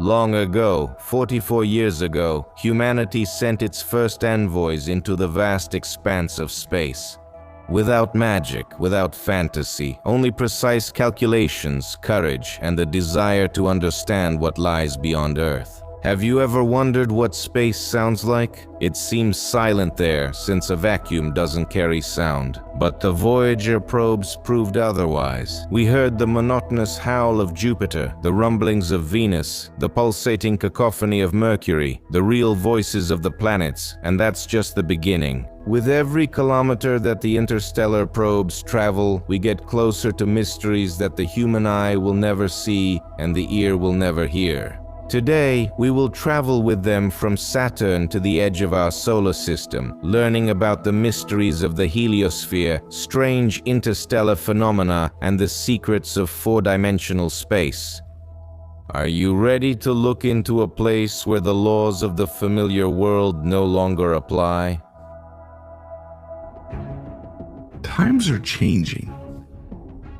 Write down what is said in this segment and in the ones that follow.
Long ago, 44 years ago, humanity sent its first envoys into the vast expanse of space. Without magic, without fantasy, only precise calculations, courage, and the desire to understand what lies beyond Earth. Have you ever wondered what space sounds like? It seems silent there, since a vacuum doesn't carry sound. But the Voyager probes proved otherwise. We heard the monotonous howl of Jupiter, the rumblings of Venus, the pulsating cacophony of Mercury, the real voices of the planets, and that's just the beginning. With every kilometer that the interstellar probes travel, we get closer to mysteries that the human eye will never see and the ear will never hear. Today, we will travel with them from Saturn to the edge of our solar system, learning about the mysteries of the heliosphere, strange interstellar phenomena, and the secrets of four-dimensional space. Are you ready to look into a place where the laws of the familiar world no longer apply? Times are changing.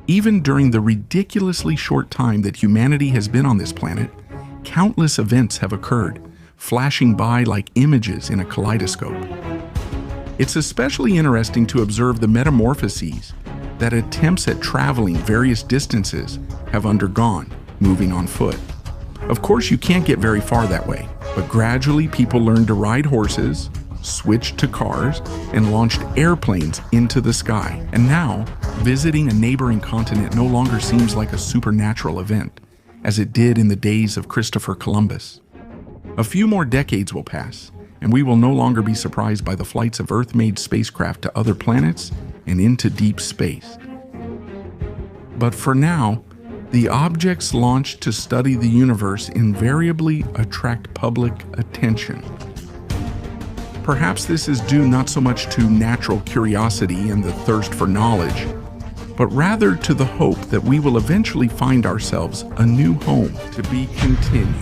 Even during the ridiculously short time that humanity has been on this planet, countless events have occurred, flashing by like images in a kaleidoscope. It's especially interesting to observe the metamorphoses that attempts at traveling various distances have undergone, moving on foot. Of course, you can't get very far that way, but gradually people learned to ride horses, switched to cars, and launched airplanes into the sky. And now, visiting a neighboring continent no longer seems like a supernatural event, as it did in the days of Christopher Columbus. A few more decades will pass, and we will no longer be surprised by the flights of Earth-made spacecraft to other planets and into deep space. But for now, the objects launched to study the universe invariably attract public attention. Perhaps this is due not so much to natural curiosity and the thirst for knowledge, but rather to the hope that we will eventually find ourselves a new home to be continued.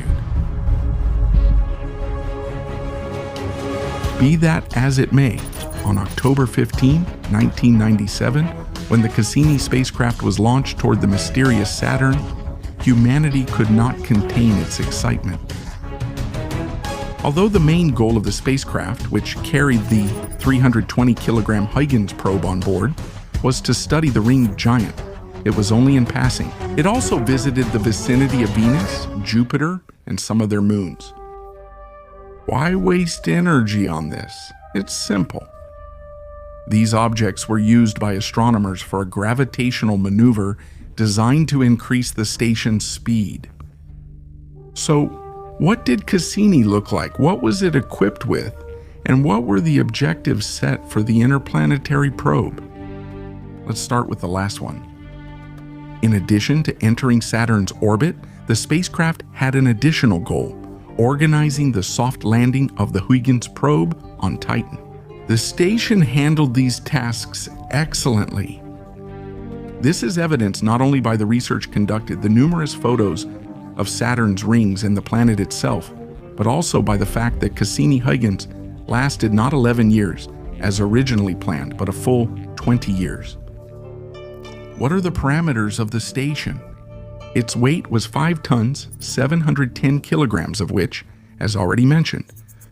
Be that as it may, on October 15, 1997, when the Cassini spacecraft was launched toward the mysterious Saturn, humanity could not contain its excitement. Although the main goal of the spacecraft, which carried the 320-kilogram Huygens probe on board, was to study the ringed giant, it was only in passing. It also visited the vicinity of Venus, Jupiter, and some of their moons. Why waste energy on this? It's simple. These objects were used by astronomers for a gravitational maneuver designed to increase the station's speed. So, what did Cassini look like? What was it equipped with? And what were the objectives set for the interplanetary probe? Let's start with the last one. In addition to entering Saturn's orbit, the spacecraft had an additional goal: organizing the soft landing of the Huygens probe on Titan. The station handled these tasks excellently. This is evidenced not only by the research conducted, the numerous photos of Saturn's rings and the planet itself, but also by the fact that Cassini-Huygens lasted not 11 years, as originally planned, but a full 20 years. What are the parameters of the station? Its weight was 5 tons, 710 kilograms, of which, as already mentioned,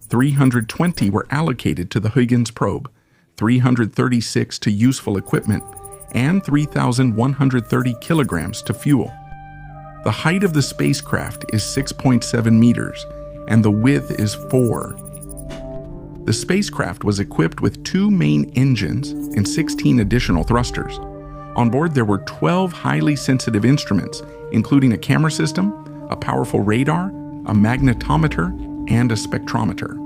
320 were allocated to the Huygens probe, 336 to useful equipment, and 3,130 kilograms to fuel. The height of the spacecraft is 6.7 meters, and the width is 4. The spacecraft was equipped with 2 main engines and 16 additional thrusters. On board, there were 12 highly sensitive instruments, including a camera system, a powerful radar, a magnetometer, and a spectrometer.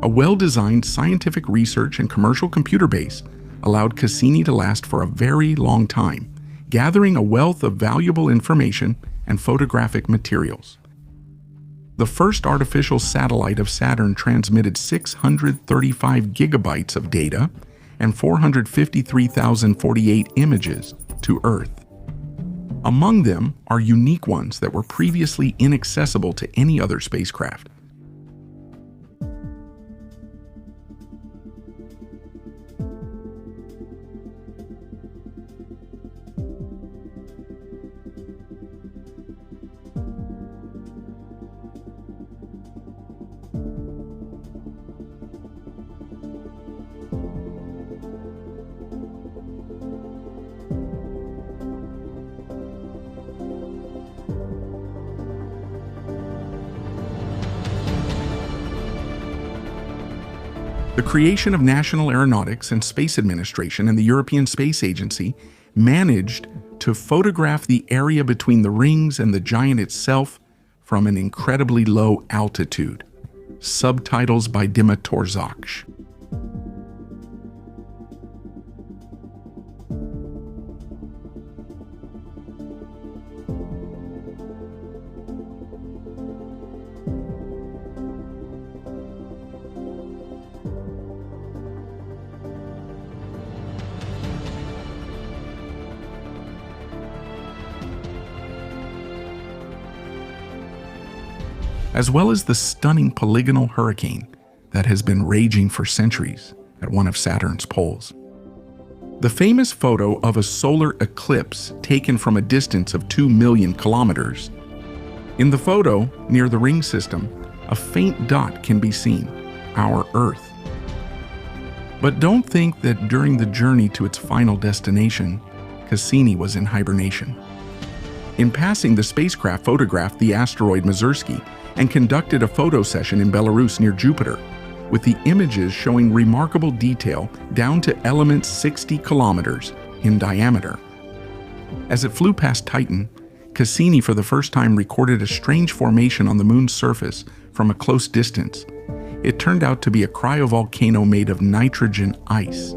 A well-designed scientific research and commercial computer base allowed Cassini to last for a very long time, gathering a wealth of valuable information and photographic materials. The first artificial satellite of Saturn transmitted 635 gigabytes of data and 453,048 images to Earth. Among them are unique ones that were previously inaccessible to any other spacecraft. The creation of National Aeronautics and Space Administration and the European Space Agency managed to photograph the area between the rings and the giant itself from an incredibly low altitude. Subtitles by Dima Torzakh. As well as the stunning polygonal hurricane that has been raging for centuries at one of Saturn's poles. The famous photo of a solar eclipse taken from a distance of 2 million kilometers. In the photo, near the ring system, a faint dot can be seen, our Earth. But don't think that during the journey to its final destination, Cassini was in hibernation. In passing, the spacecraft photographed the asteroid Mazursky and conducted a photo session in Belarus near Jupiter, with the images showing remarkable detail down to elements 60 kilometers in diameter. As it flew past Titan, Cassini for the first time recorded a strange formation on the moon's surface from a close distance. It turned out to be a cryovolcano made of nitrogen ice.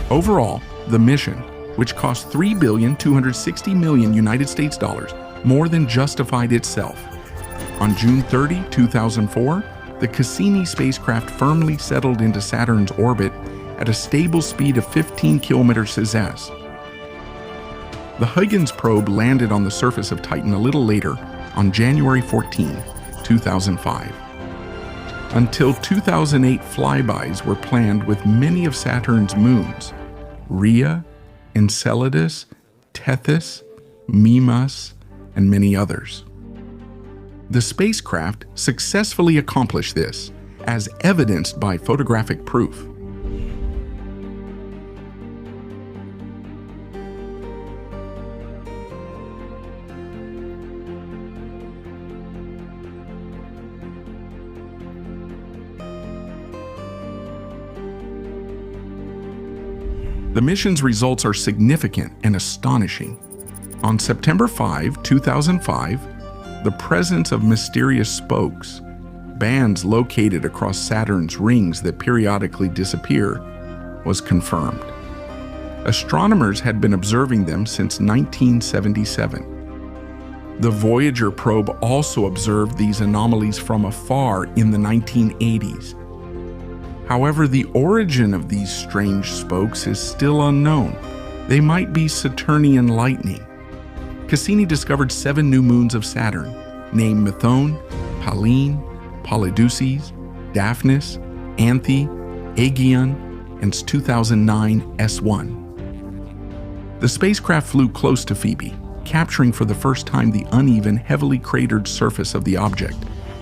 Overall, the mission, which cost $3.26 billion United States dollars, more than justified itself. On June 30, 2004, the Cassini spacecraft firmly settled into Saturn's orbit at a stable speed of 15 km/s. The Huygens probe landed on the surface of Titan a little later, on January 14, 2005. Until 2008, flybys were planned with many of Saturn's moons, Rhea, Enceladus, Tethys, Mimas, and many others. The spacecraft successfully accomplished this, as evidenced by photographic proof. The mission's results are significant and astonishing. On September 5, 2005, the presence of mysterious spokes, bands located across Saturn's rings that periodically disappear, was confirmed. Astronomers had been observing them since 1977. The Voyager probe also observed these anomalies from afar in the 1980s. However, the origin of these strange spokes is still unknown. They might be Saturnian lightning. Cassini discovered 7 new moons of Saturn, named Methone, Pallene, Polydeuces, Daphnis, Anthe, Aegeon, and 2009 S1. The spacecraft flew close to Phoebe, capturing for the first time the uneven, heavily cratered surface of the object,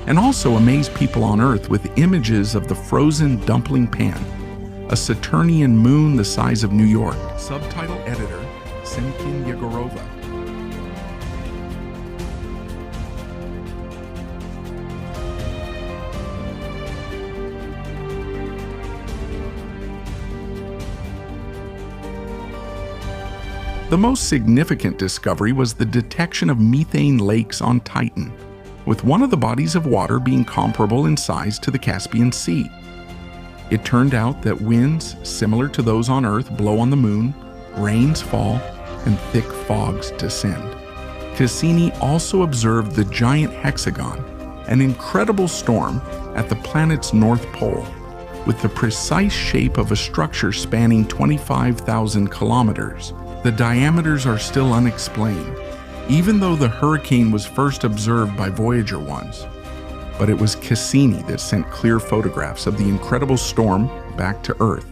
and also amazed people on Earth with images of the frozen dumpling pan, a Saturnian moon the size of New York. Subtitle editor, Semkin Yegorova. The most significant discovery was the detection of methane lakes on Titan, with one of the bodies of water being comparable in size to the Caspian Sea. It turned out that winds similar to those on Earth blow on the moon, rains fall, and thick fogs descend. Cassini also observed the giant hexagon, an incredible storm at the planet's north pole, with the precise shape of a structure spanning 25,000 kilometers. The diameters are still unexplained, even though the hurricane was first observed by Voyager ones. But it was Cassini that sent clear photographs of the incredible storm back to Earth.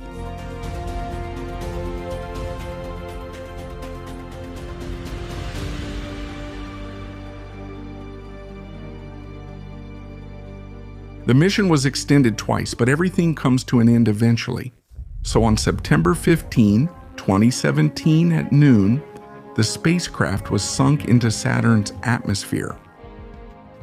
The mission was extended twice, but everything comes to an end eventually. So on September 15, 2017 at noon, the spacecraft was sunk into Saturn's atmosphere.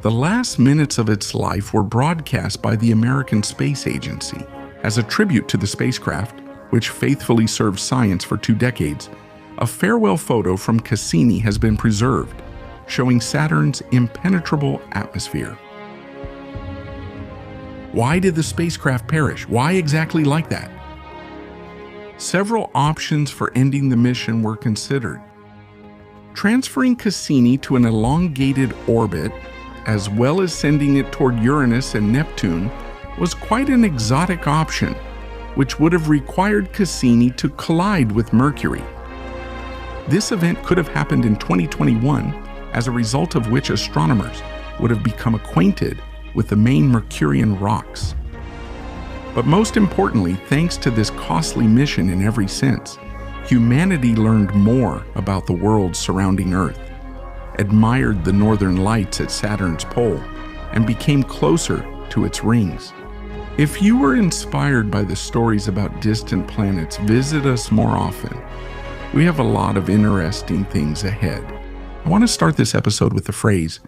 The last minutes of its life were broadcast by the American Space Agency. As a tribute to the spacecraft, which faithfully served science for 2 decades, a farewell photo from Cassini has been preserved, showing Saturn's impenetrable atmosphere. Why did the spacecraft perish? Why exactly like that? Several options for ending the mission were considered. Transferring Cassini to an elongated orbit, as well as sending it toward Uranus and Neptune, was quite an exotic option, which would have required Cassini to collide with Mercury. This event could have happened in 2021, as a result of which astronomers would have become acquainted with the main Mercurian rocks. But most importantly, thanks to this costly mission in every sense, humanity learned more about the world surrounding Earth, admired the northern lights at Saturn's pole, and became closer to its rings. If you were inspired by the stories about distant planets, visit us more often. We have a lot of interesting things ahead. I want to start this episode with the phrase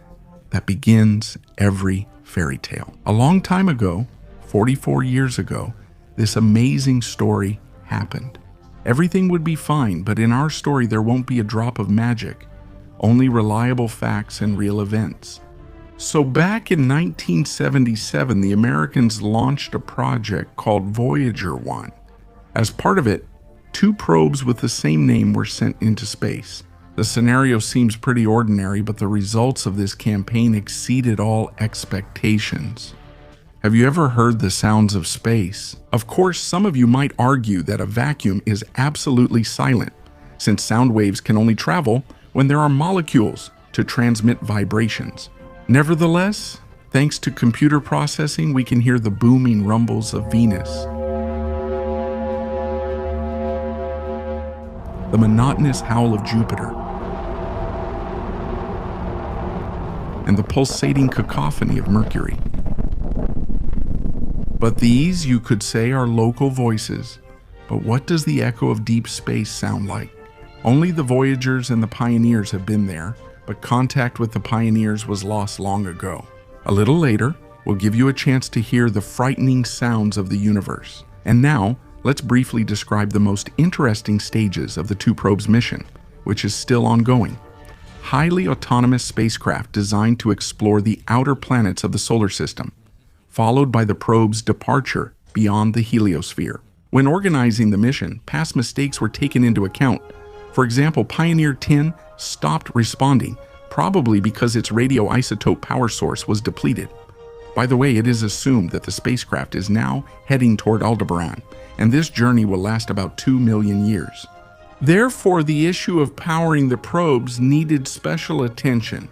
that begins every fairy tale. A long time ago, 44 years ago, this amazing story happened. Everything would be fine, but in our story there won't be a drop of magic, only reliable facts and real events. So back in 1977, the Americans launched a project called Voyager 1. As part of it, 2 probes with the same name were sent into space. The scenario seems pretty ordinary, but the results of this campaign exceeded all expectations. Have you ever heard the sounds of space? Of course, some of you might argue that a vacuum is absolutely silent, since sound waves can only travel when there are molecules to transmit vibrations. Nevertheless, thanks to computer processing, we can hear the booming rumbles of Venus, the monotonous howl of Jupiter, and the pulsating cacophony of Mercury. But these, you could say, are local voices. But what does the echo of deep space sound like? Only the Voyagers and the Pioneers have been there, but contact with the Pioneers was lost long ago. A little later, we'll give you a chance to hear the frightening sounds of the universe. And now, let's briefly describe the most interesting stages of the 2 probes mission, which is still ongoing. Highly autonomous spacecraft designed to explore the outer planets of the solar system, followed by the probe's departure beyond the heliosphere. When organizing the mission, past mistakes were taken into account. For example, Pioneer 10 stopped responding, probably because its radioisotope power source was depleted. By the way, it is assumed that the spacecraft is now heading toward Aldebaran, and this journey will last about 2 million years. Therefore, the issue of powering the probes needed special attention.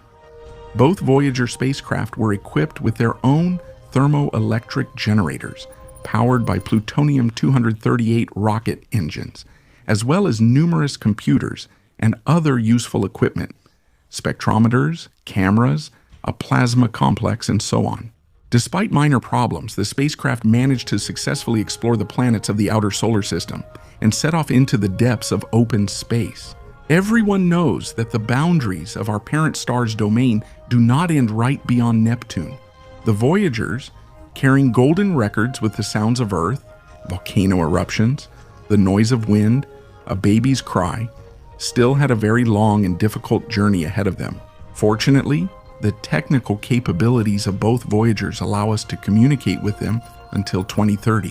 Both Voyager spacecraft were equipped with their own thermoelectric generators, powered by plutonium-238 rocket engines, as well as numerous computers and other useful equipment, spectrometers, cameras, a plasma complex, and so on. Despite minor problems, the spacecraft managed to successfully explore the planets of the outer solar system and set off into the depths of open space. Everyone knows that the boundaries of our parent star's domain do not end right beyond Neptune. The Voyagers, carrying golden records with the sounds of Earth, volcano eruptions, the noise of wind, a baby's cry, still had a very long and difficult journey ahead of them. Fortunately, the technical capabilities of both Voyagers allow us to communicate with them until 2030.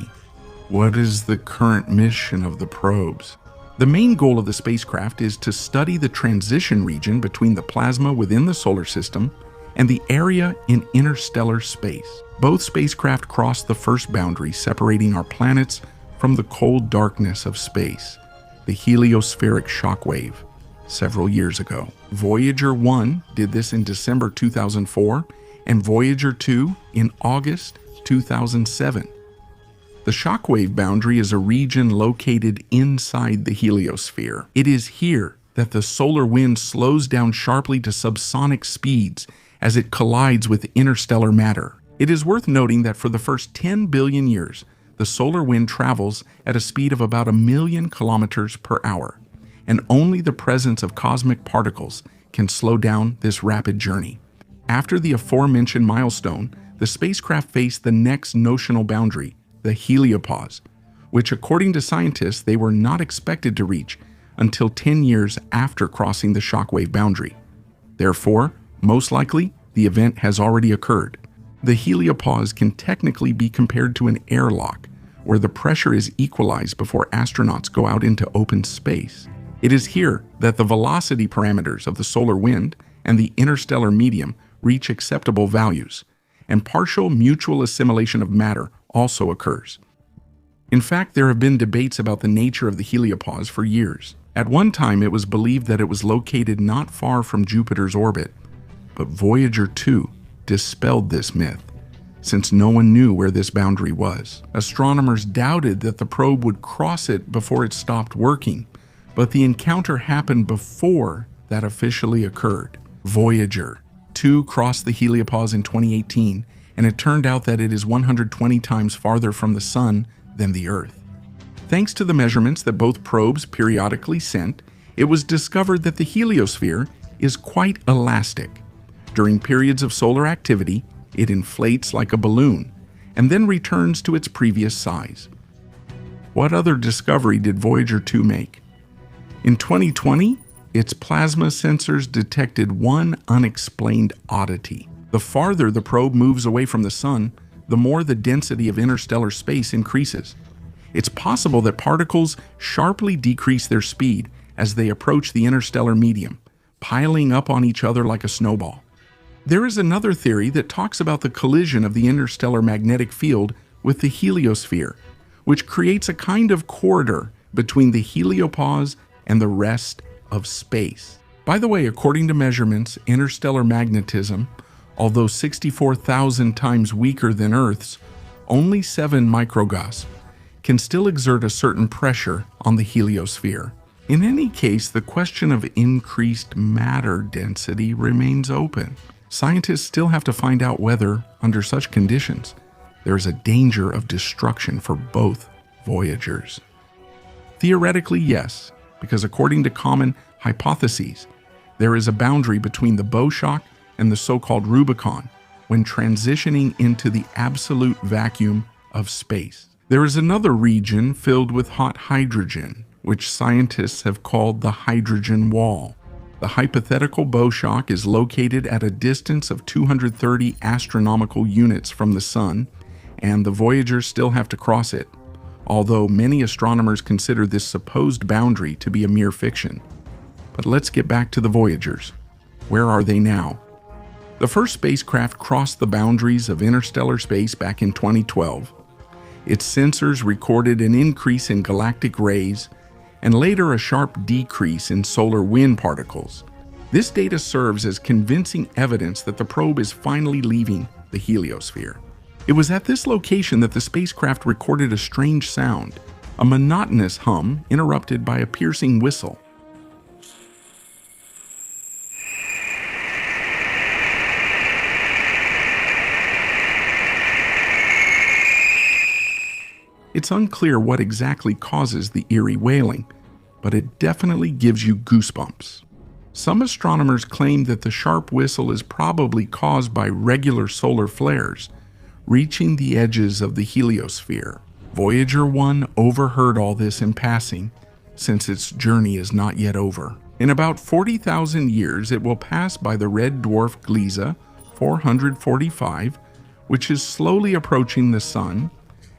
What is the current mission of the probes? The main goal of the spacecraft is to study the transition region between the plasma within the solar system and the area in interstellar space. Both spacecraft crossed the first boundary separating our planets from the cold darkness of space, the heliospheric shockwave, several years ago. Voyager 1 did this in December 2004 and Voyager 2 in August 2007. The shockwave boundary is a region located inside the heliosphere. It is here that the solar wind slows down sharply to subsonic speeds as it collides with interstellar matter. It is worth noting that for the first 10 billion years, the solar wind travels at a speed of about 1 million kilometers per hour, and only the presence of cosmic particles can slow down this rapid journey. After the aforementioned milestone, the spacecraft faced the next notional boundary, the heliopause, which according to scientists they were not expected to reach until 10 years after crossing the shockwave boundary. Therefore, most likely, the event has already occurred. The heliopause can technically be compared to an airlock, where the pressure is equalized before astronauts go out into open space. It is here that the velocity parameters of the solar wind and the interstellar medium reach acceptable values, and partial mutual assimilation of matter also occurs. In fact, there have been debates about the nature of the heliopause for years. At one time, it was believed that it was located not far from Jupiter's orbit, but Voyager 2 dispelled this myth, since no one knew where this boundary was. Astronomers doubted that the probe would cross it before it stopped working, but the encounter happened before that officially occurred. Voyager 2 crossed the heliopause in 2018, and it turned out that it is 120 times farther from the Sun than the Earth. Thanks to the measurements that both probes periodically sent, it was discovered that the heliosphere is quite elastic. During periods of solar activity, it inflates like a balloon and then returns to its previous size. What other discovery did Voyager 2 make? In 2020, its plasma sensors detected one unexplained oddity. The farther the probe moves away from the Sun, the more the density of interstellar space increases. It's possible that particles sharply decrease their speed as they approach the interstellar medium, piling up on each other like a snowball. There is another theory that talks about the collision of the interstellar magnetic field with the heliosphere, which creates a kind of corridor between the heliopause and the rest of space. By the way, according to measurements, interstellar magnetism, although 64,000 times weaker than Earth's, only 7 microgauss, can still exert a certain pressure on the heliosphere. In any case, the question of increased matter density remains open. Scientists still have to find out whether, under such conditions, there is a danger of destruction for both Voyagers. Theoretically, yes, because according to common hypotheses, there is a boundary between the bow shock and the so-called Rubicon when transitioning into the absolute vacuum of space. There is another region filled with hot hydrogen, which scientists have called the hydrogen wall. The hypothetical bow shock is located at a distance of 230 astronomical units from the Sun, and the Voyagers still have to cross it, although many astronomers consider this supposed boundary to be a mere fiction. But let's get back to the Voyagers. Where are they now? The first spacecraft crossed the boundaries of interstellar space back in 2012. Its sensors recorded an increase in galactic rays and later a sharp decrease in solar wind particles. This data serves as convincing evidence that the probe is finally leaving the heliosphere. It was at this location that the spacecraft recorded a strange sound, a monotonous hum interrupted by a piercing whistle. It's unclear what exactly causes the eerie wailing, but it definitely gives you goosebumps. Some astronomers claim that the sharp whistle is probably caused by regular solar flares reaching the edges of the heliosphere. Voyager 1 overheard all this in passing, since its journey is not yet over. In about 40,000 years, it will pass by the red dwarf Gliese 445, which is slowly approaching the Sun,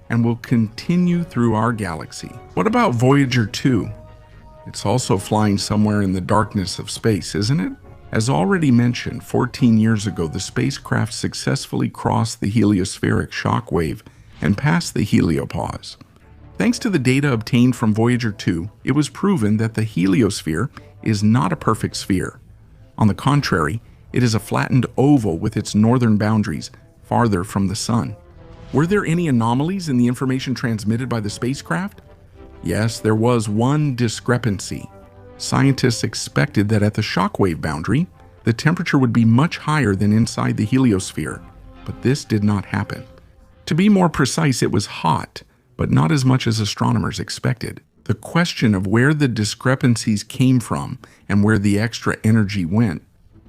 and will continue through our galaxy. What about Voyager 2? It's also flying somewhere in the darkness of space, isn't it? As already mentioned, 14 years ago, the spacecraft successfully crossed the heliospheric shock wave and passed the heliopause. Thanks to the data obtained from Voyager 2, it was proven that the heliosphere is not a perfect sphere. On the contrary, it is a flattened oval with its northern boundaries farther from the Sun. Were there any anomalies in the information transmitted by the spacecraft? Yes, there was one discrepancy. Scientists expected that at the shockwave boundary, the temperature would be much higher than inside the heliosphere, but this did not happen. To be more precise, it was hot, but not as much as astronomers expected. The The question of where the discrepancies came from and where the extra energy went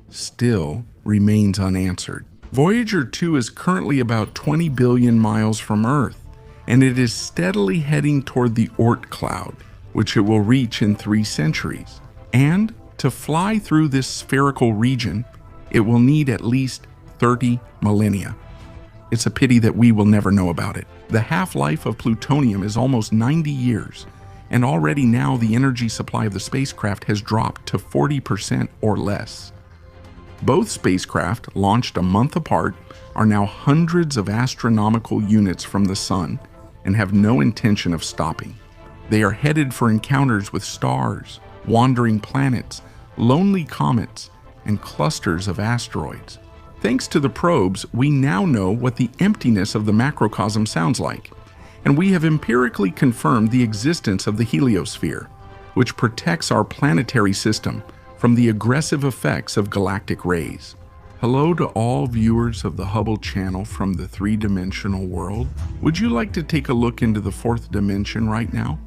still remains unanswered. Voyager 2 is currently about 20 billion miles from Earth, and it is steadily heading toward the Oort cloud, which it will reach in 3 centuries. And to fly through this spherical region, it will need at least 30 millennia. It's a pity that we will never know about it. The half-life of plutonium is almost 90 years, and already now the energy supply of the spacecraft has dropped to 40% or less. Both spacecraft, launched a month apart, are now hundreds of astronomical units from the Sun and have no intention of stopping. They are headed for encounters with stars, wandering planets, lonely comets, and clusters of asteroids. Thanks to the probes, we now know what the emptiness of the macrocosm sounds like, and we have empirically confirmed the existence of the heliosphere, which protects our planetary system from the aggressive effects of galactic rays. Hello to all viewers of the Hubble channel from the three-dimensional world. Would you like to take a look into the 4th dimension right now?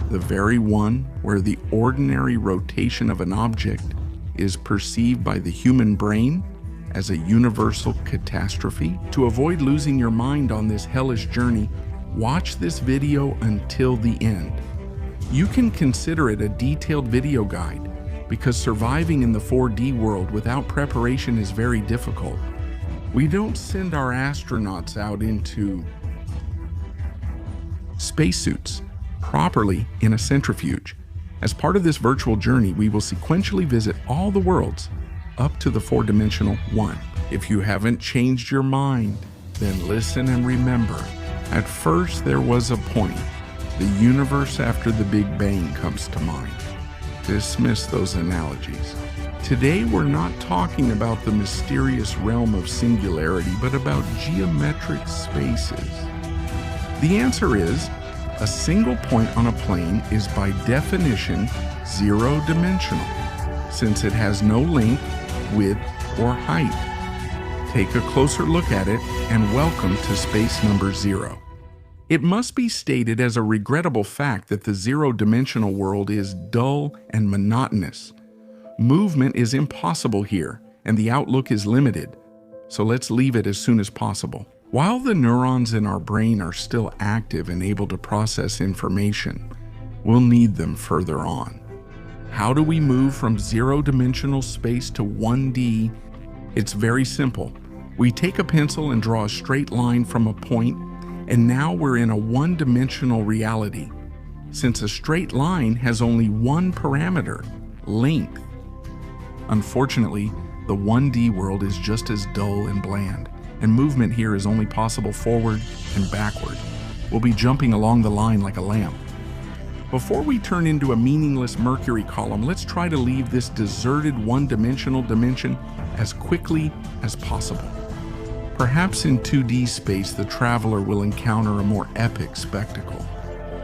The very one where the ordinary rotation of an object is perceived by the human brain as a universal catastrophe? To avoid losing your mind on this hellish journey, watch this video until the end. You can consider it a detailed video guide because surviving in the 4D world without preparation is very difficult. We don't send our astronauts out into spacesuits properly in a centrifuge. As part of this virtual journey, we will sequentially visit all the worlds up to the 4-dimensional one. If you haven't changed your mind, then listen and remember. At first there was a point. The universe after the Big Bang comes to mind. Dismiss those analogies. Today we're not talking about the mysterious realm of singularity, but about geometric spaces. The answer is, a single point on a plane is by definition zero-dimensional, since it has no length, width, or height. Take a closer look at it, and welcome to space number 0. It must be stated as a regrettable fact that the zero-dimensional world is dull and monotonous. Movement is impossible here, and the outlook is limited, so let's leave it as soon as possible. While the neurons in our brain are still active and able to process information, we'll need them further on. How do we move from zero-dimensional space to 1D? It's very simple. We take a pencil and draw a straight line from a point, and now we're in a one-dimensional reality, since a straight line has only one parameter, length. Unfortunately, the 1D world is just as dull and bland, and movement here is only possible forward and backward. We'll be jumping along the line like a lamp. Before we turn into a meaningless Mercury column, let's try to leave this deserted one-dimensional dimension as quickly as possible. Perhaps in 2D space, the traveler will encounter a more epic spectacle.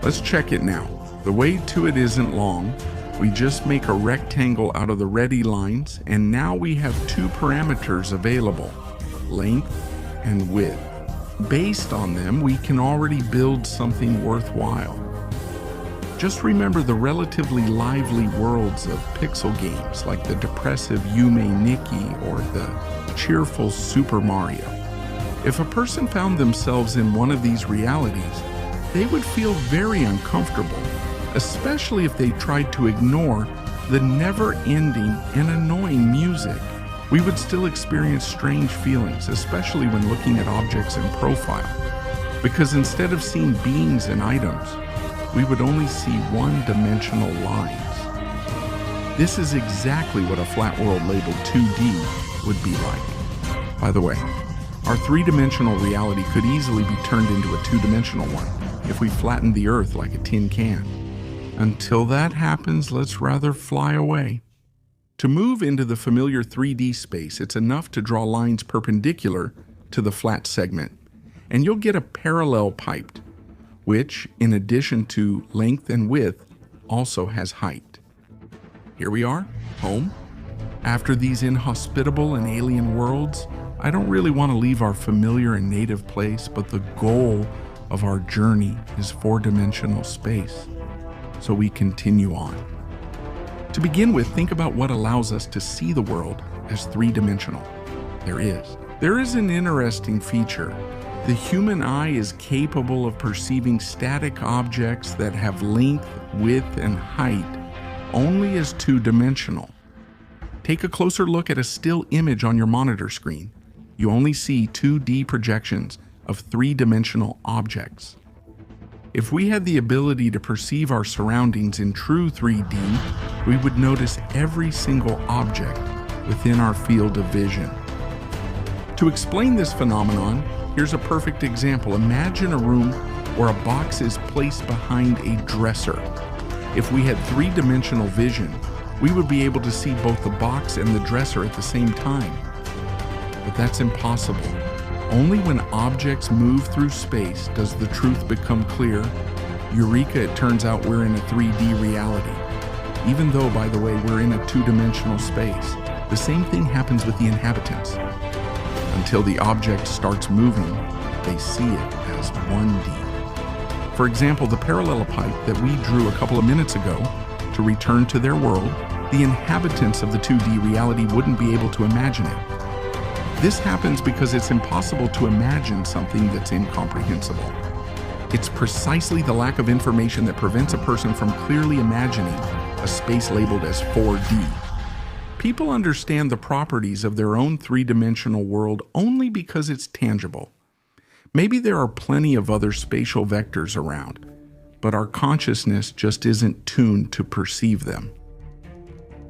Let's check it now. The way to it isn't long. We just make a rectangle out of the ready lines, and now we have 2 parameters available, length and width. Based on them, we can already build something worthwhile. Just remember the relatively lively worlds of pixel games like the depressive Yume Nikki or the cheerful Super Mario. If a person found themselves in one of these realities, they would feel very uncomfortable, especially if they tried to ignore the never-ending and annoying music. We would still experience strange feelings, especially when looking at objects in profile, because instead of seeing beings and items, we would only see one-dimensional lines. This is exactly what a flat world labeled 2D would be like. By the way, our 3-dimensional reality could easily be turned into a 2-dimensional one if we flattened the Earth like a tin can. Until that happens, let's rather fly away. To move into the familiar 3D space, it's enough to draw lines perpendicular to the flat segment, and you'll get a parallel piped, which, in addition to length and width, also has height. Here we are, home. After these inhospitable and alien worlds, I don't really want to leave our familiar and native place, but the goal of our journey is 4-dimensional space. so we continue on. To begin with, think about what allows us to see the world as three-dimensional. There is an interesting feature. The human eye is capable of perceiving static objects that have length, width, and height only as two-dimensional. Take a closer look at a still image on your monitor screen. You only see 2D projections of three-dimensional objects. If we had the ability to perceive our surroundings in true 3D, we would notice every single object within our field of vision. To explain this phenomenon, here's a perfect example. Imagine a room where a box is placed behind a dresser. If we had three-dimensional vision, we would be able to see both the box and the dresser at the same time. But that's impossible. Only when objects move through space does the truth become clear. Eureka, it turns out we're in a 3D reality. Even though, by the way, we're in a two-dimensional space, the same thing happens with the inhabitants. Until the object starts moving, they see it as 1D. For example, the parallelepiped that we drew a couple of minutes ago, to return to their world, the inhabitants of the 2D reality wouldn't be able to imagine it. This happens because it's impossible to imagine something that's incomprehensible. It's precisely the lack of information that prevents a person from clearly imagining a space labeled as 4D. People understand the properties of their own three-dimensional world only because it's tangible. Maybe there are plenty of other spatial vectors around, but our consciousness just isn't tuned to perceive them.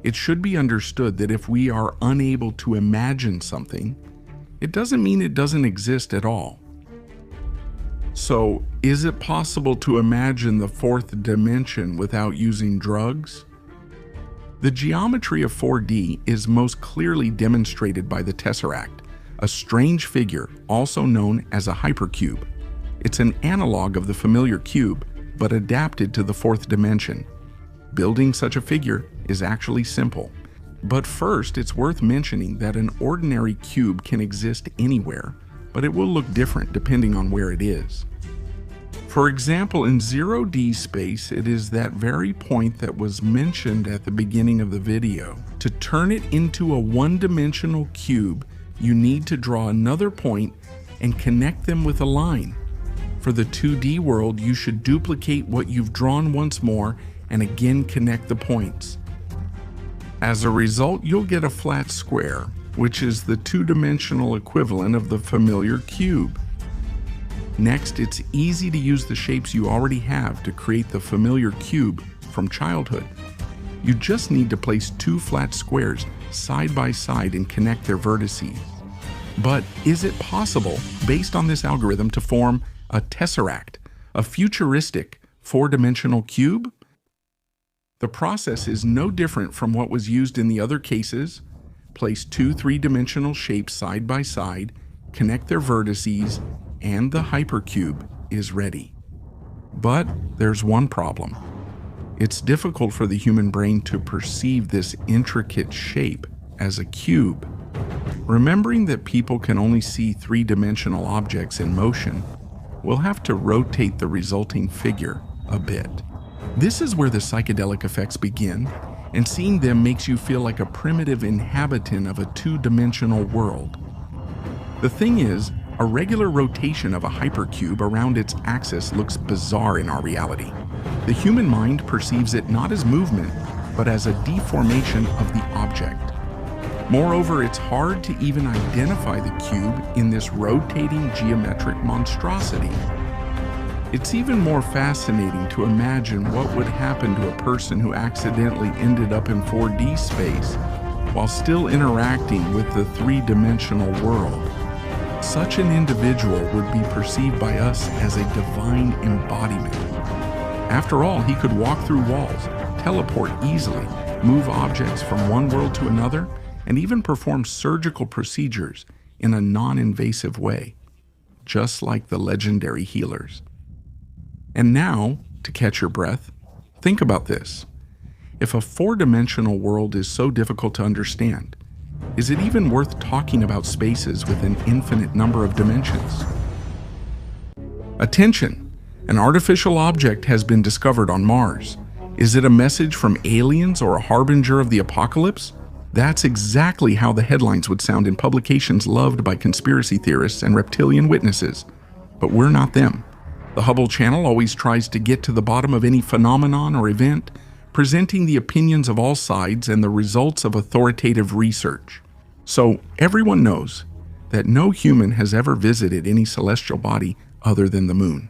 It should be understood that if we are unable to imagine something, it doesn't mean it doesn't exist at all. So, is it possible to imagine the fourth dimension without using drugs? The geometry of 4D is most clearly demonstrated by the tesseract, a strange figure also known as a hypercube. It's an analog of the familiar cube, but adapted to the fourth dimension. Building such a figure is actually simple. But first, it's worth mentioning that an ordinary cube can exist anywhere, but it will look different depending on where it is. For example, in 0D space, it is that very point that was mentioned at the beginning of the video. To turn it into a one-dimensional cube, you need to draw another point and connect them with a line. For the 2D world, you should duplicate what you've drawn once more and again connect the points. As a result, you'll get a flat square, which is the two-dimensional equivalent of the familiar cube. Next, it's easy to use the shapes you already have to create the familiar cube from childhood. You just need to place two flat squares side by side and connect their vertices. But is it possible, based on this algorithm, to form a tesseract, a futuristic four-dimensional cube? The process is no different from what was used in the other cases. Place two three-dimensional shapes side by side, connect their vertices, and the hypercube is ready. But there's one problem. It's difficult for the human brain to perceive this intricate shape as a cube. Remembering that people can only see three-dimensional objects in motion, we'll have to rotate the resulting figure a bit. This is where the psychedelic effects begin, and seeing them makes you feel like a primitive inhabitant of a two-dimensional world. The thing is, a regular rotation of a hypercube around its axis looks bizarre in our reality. The human mind perceives it not as movement, but as a deformation of the object. Moreover, it's hard to even identify the cube in this rotating geometric monstrosity. It's even more fascinating to imagine what would happen to a person who accidentally ended up in 4D space while still interacting with the three-dimensional world. Such an individual would be perceived by us as a divine embodiment. After all, he could walk through walls, teleport easily, move objects from one world to another, and even perform surgical procedures in a non-invasive way, just like the legendary healers. And now, to catch your breath, think about this. If a four-dimensional world is so difficult to understand, is it even worth talking about spaces with an infinite number of dimensions? Attention! An artificial object has been discovered on Mars. Is it a message from aliens or a harbinger of the apocalypse? That's exactly how the headlines would sound in publications loved by conspiracy theorists and reptilian witnesses. But we're not them. The Hubble channel always tries to get to the bottom of any phenomenon or event, presenting the opinions of all sides and the results of authoritative research. So everyone knows that no human has ever visited any celestial body other than the moon.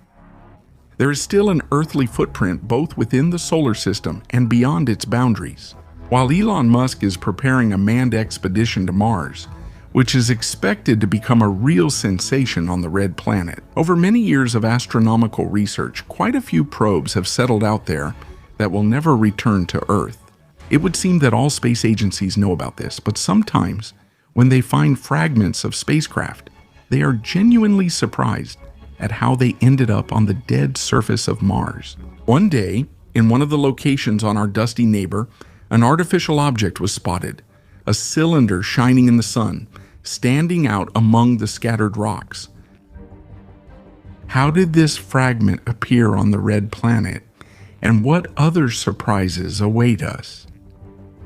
There is still an earthly footprint both within the solar system and beyond its boundaries. While Elon Musk is preparing a manned expedition to Mars, which is expected to become a real sensation on the red planet. Over many years of astronomical research, quite a few probes have settled out there that will never return to Earth. It would seem that all space agencies know about this, but sometimes, when they find fragments of spacecraft, they are genuinely surprised at how they ended up on the dead surface of Mars. One day, in one of the locations on our dusty neighbor, an artificial object was spotted, a cylinder shining in the sun, standing out among the scattered rocks. How did this fragment appear on the red planet, and what other surprises await us?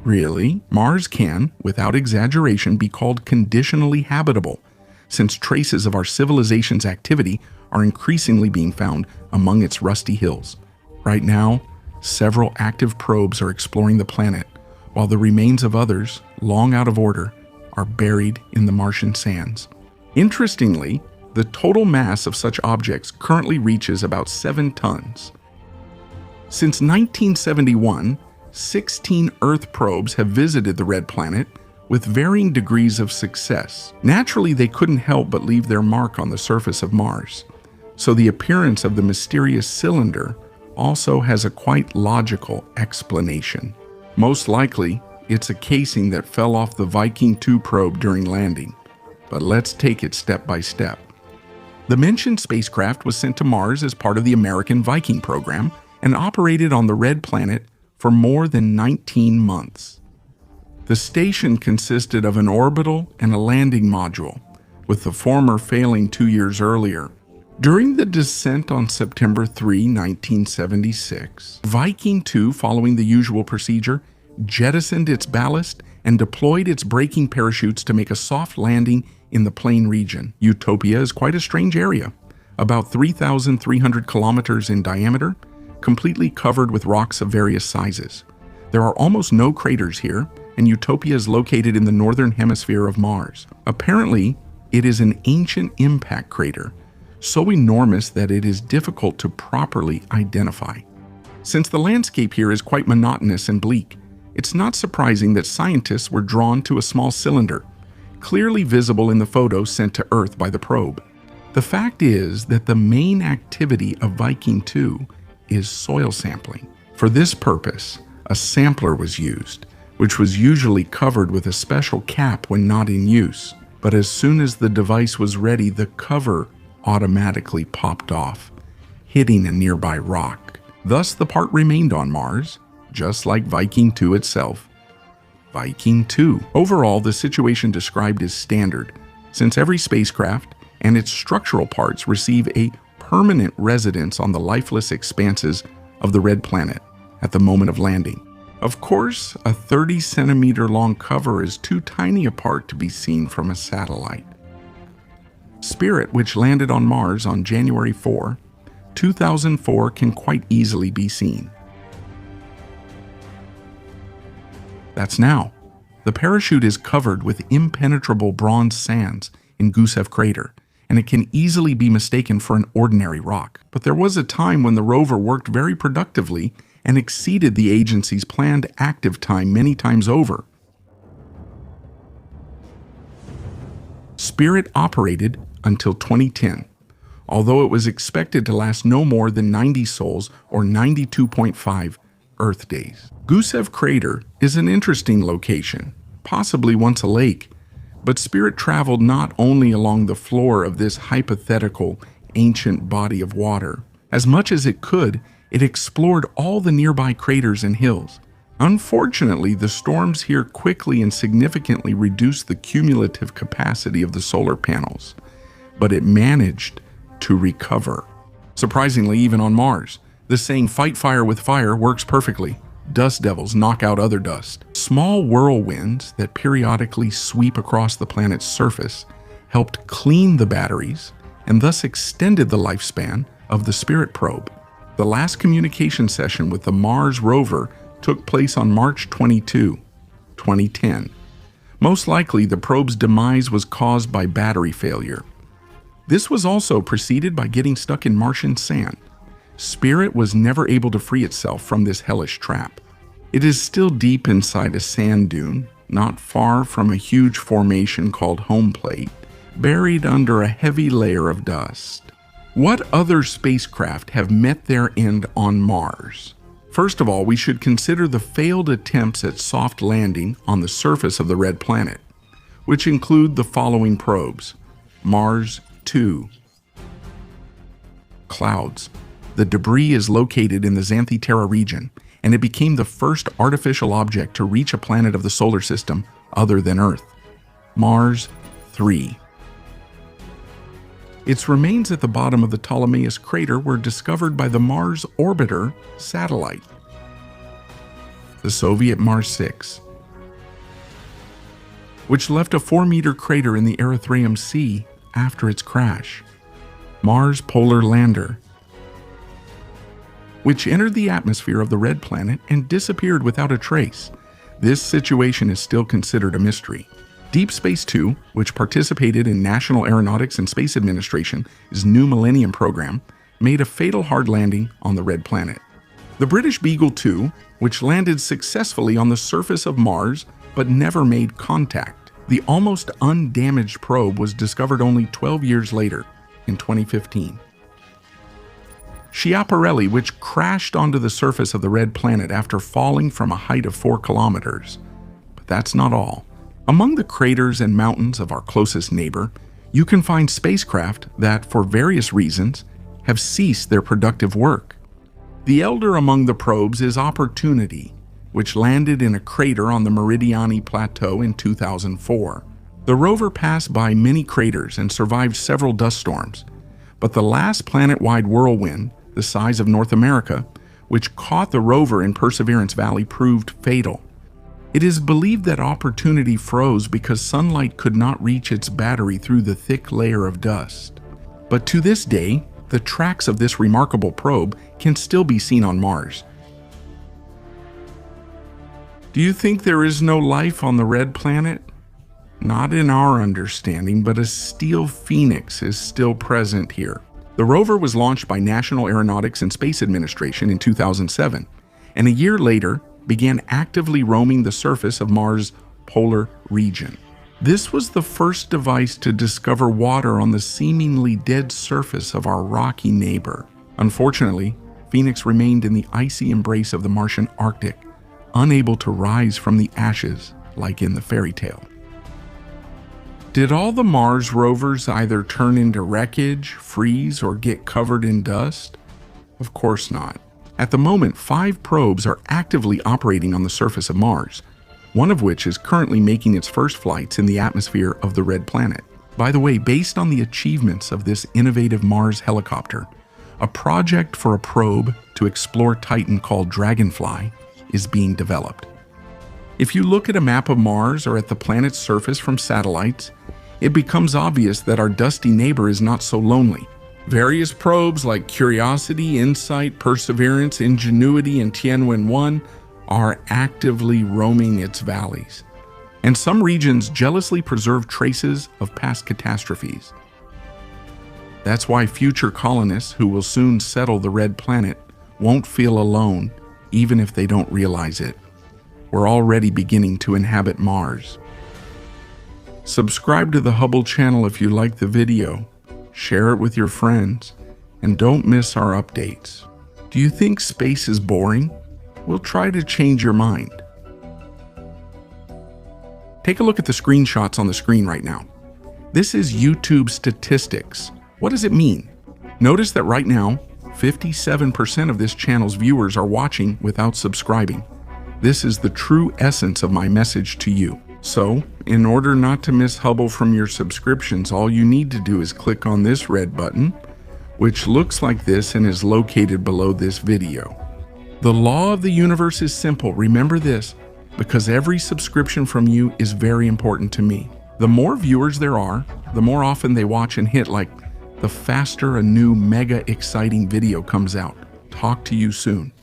Really, Mars can, without exaggeration, be called conditionally habitable, since traces of our civilization's activity are increasingly being found among its rusty hills. Right now, several active probes are exploring the planet, while the remains of others, long out of order, are buried in the Martian sands. Interestingly, the total mass of such objects currently reaches about 7 tons. Since 1971, 16 Earth probes have visited the red planet with varying degrees of success. Naturally, they couldn't help but leave their mark on the surface of Mars, so the appearance of the mysterious cylinder also has a quite logical explanation. Most likely, it's a casing that fell off the Viking 2 probe during landing. But let's take it step by step. The mentioned spacecraft was sent to Mars as part of the American Viking program and operated on the red planet for more than 19 months. The station consisted of an orbital and a landing module, with the former failing 2 years earlier. During the descent on September 3, 1976, Viking 2, following the usual procedure, jettisoned its ballast and deployed its braking parachutes to make a soft landing in the plain region. Utopia is quite a strange area, about 3,300 kilometers in diameter, completely covered with rocks of various sizes. There are almost no craters here, and Utopia is located in the northern hemisphere of Mars. Apparently, it is an ancient impact crater, so enormous that it is difficult to properly identify. Since the landscape here is quite monotonous and bleak, it's not surprising that scientists were drawn to a small cylinder, clearly visible in the photos sent to Earth by the probe. The fact is that the main activity of Viking 2 is soil sampling. For this purpose, a sampler was used, which was usually covered with a special cap when not in use. But as soon as the device was ready, the cover automatically popped off, hitting a nearby rock. Thus, the part remained on Mars, just like Viking 2 itself. Viking 2. Overall, the situation described is standard, since every spacecraft and its structural parts receive a permanent residence on the lifeless expanses of the red planet at the moment of landing. Of course, a 30-centimeter long cover is too tiny a part to be seen from a satellite. Spirit, which landed on Mars on January 4, 2004, can quite easily be seen. That's now. The parachute is covered with impenetrable bronze sands in Gusev crater, and it can easily be mistaken for an ordinary rock. But there was a time when the rover worked very productively and exceeded the agency's planned active time many times over. Spirit operated until 2010, although it was expected to last no more than 90 sols or 92.5 Earth days. Gusev crater is an interesting location, possibly once a lake, but Spirit traveled not only along the floor of this hypothetical ancient body of water. As much as it could, it explored all the nearby craters and hills. Unfortunately, the storms here quickly and significantly reduced the cumulative capacity of the solar panels, but it managed to recover. Surprisingly, even on Mars, The saying "fight fire with fire" works perfectly. Dust devils knock out other dust. Small whirlwinds that periodically sweep across the planet's surface helped clean the batteries and thus extended the lifespan of the Spirit probe. The last communication session with the Mars rover took place on March 22, 2010. Most likely, the probe's demise was caused by battery failure. This was also preceded by getting stuck in Martian sand. Spirit was never able to free itself from this hellish trap. It is still deep inside a sand dune, not far from a huge formation called home plate, buried under a heavy layer of dust. What other spacecraft have met their end on Mars? First of all, we should consider the failed attempts at soft landing on the surface of the red planet, which include the following probes. Mars 2. Clouds. The debris is located in the Xanthiterra region, and it became the first artificial object to reach a planet of the solar system other than Earth. Mars 3. Its remains at the bottom of the Ptolemaeus crater were discovered by the Mars Orbiter satellite. The Soviet Mars 6, which left a 4-meter crater in the Erythraeum Sea after its crash. Mars Polar Lander, which entered the atmosphere of the red planet and disappeared without a trace. This situation is still considered a mystery. Deep Space 2, which participated in National Aeronautics and Space Administration's New Millennium program, made a fatal hard landing on the red planet. The British Beagle 2, which landed successfully on the surface of Mars but never made contact. The almost undamaged probe was discovered only 12 years later, in 2015. Schiaparelli, which crashed onto the surface of the red planet after falling from a height of 4 kilometers. But that's not all. Among the craters and mountains of our closest neighbor, you can find spacecraft that, for various reasons, have ceased their productive work. The elder among the probes is Opportunity, which landed in a crater on the Meridiani Plateau in 2004. The rover passed by many craters and survived several dust storms, but the last planet-wide whirlwind, the size of North America, which caught the rover in Perseverance Valley, proved fatal. It is believed that Opportunity froze because sunlight could not reach its battery through the thick layer of dust. But to this day, the tracks of this remarkable probe can still be seen on Mars. Do you think there is no life on the red planet? Not in our understanding, but a steel phoenix is still present here. The rover was launched by National Aeronautics and Space Administration in 2007, and a year later began actively roaming the surface of Mars' polar region. This was the first device to discover water on the seemingly dead surface of our rocky neighbor. Unfortunately, Phoenix remained in the icy embrace of the Martian Arctic, unable to rise from the ashes like in the fairy tale. Did all the Mars rovers either turn into wreckage, freeze, or get covered in dust? Of course not. At the moment, 5 probes are actively operating on the surface of Mars, one of which is currently making its first flights in the atmosphere of the red planet. By the way, based on the achievements of this innovative Mars helicopter, a project for a probe to explore Titan called Dragonfly is being developed. If you look at a map of Mars or at the planet's surface from satellites, it becomes obvious that our dusty neighbor is not so lonely. Various probes like Curiosity, Insight, Perseverance, Ingenuity, and Tianwen-1 are actively roaming its valleys. And some regions jealously preserve traces of past catastrophes. That's why future colonists who will soon settle the red planet won't feel alone, even if they don't realize it. We're already beginning to inhabit Mars. Subscribe to the Hubble channel if you like the video, share it with your friends, and don't miss our updates. Do you think space is boring? We'll try to change your mind. Take a look at the screenshots on the screen right now. This is YouTube statistics. What does it mean? Notice that right now, 57% of this channel's viewers are watching without subscribing. This is the true essence of my message to you. So, in order not to miss Hubble from your subscriptions, all you need to do is click on this red button, which looks like this and is located below this video. The law of the universe is simple. Remember this, because every subscription from you is very important to me. The more viewers there are, the more often they watch and hit like, the faster a new mega exciting video comes out. Talk to you soon.